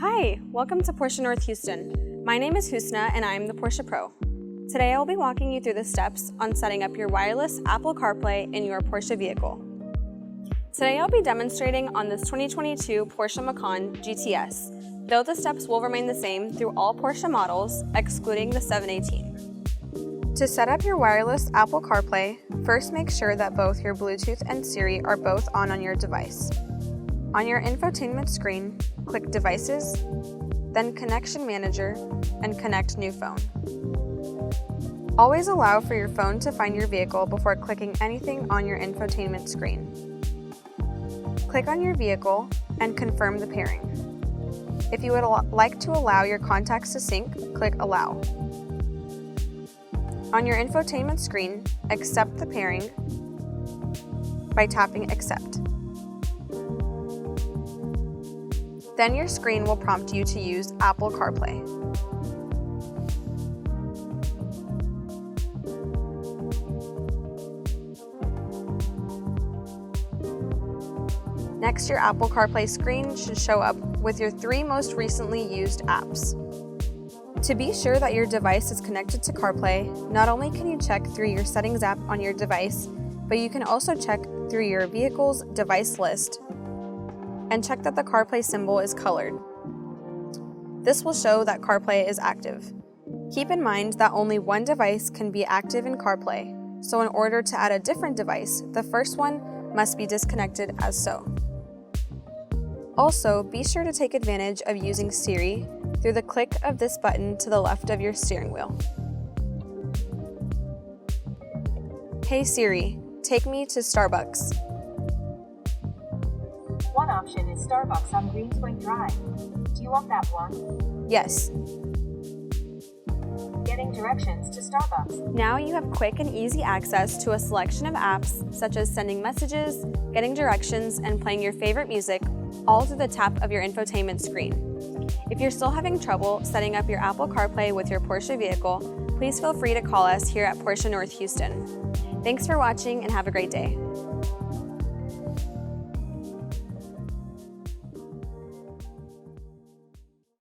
Hi, welcome to Porsche North Houston. My name is Husna and I'm the Porsche Pro. Today I'll be walking you through the steps on setting up your wireless Apple CarPlay in your Porsche vehicle. Today I'll be demonstrating on this 2022 Porsche Macan GTS, though the steps will remain the same through all Porsche models, excluding the 718. To set up your wireless Apple CarPlay, first make sure that both your Bluetooth and Siri are both on your device. On your infotainment screen, click Devices, then Connection Manager, and connect New Phone. Always allow for your phone to find your vehicle before clicking anything on your infotainment screen. Click on your vehicle and confirm the pairing. If you would like to allow your contacts to sync, click Allow. On your infotainment screen, accept the pairing by tapping Accept. Then your screen will prompt you to use Apple CarPlay. Next, your Apple CarPlay screen should show up with your 3 most recently used apps. To be sure that your device is connected to CarPlay, not only can you check through your Settings app on your device, but you can also check through your vehicle's device list and check that the CarPlay symbol is colored. This will show that CarPlay is active. Keep in mind that only one device can be active in CarPlay, so in order to add a different device, the first one must be disconnected as so. Also, be sure to take advantage of using Siri through the click of this button to the left of your steering wheel. Hey Siri, take me to Starbucks. One option is Starbucks on Greenspoint Drive. Do you want that one? Yes. Getting directions to Starbucks. Now you have quick and easy access to a selection of apps such as sending messages, getting directions, and playing your favorite music, all through the tap of your infotainment screen. If you're still having trouble setting up your Apple CarPlay with your Porsche vehicle, please feel free to call us here at Porsche North Houston. Thanks for watching and have a great day.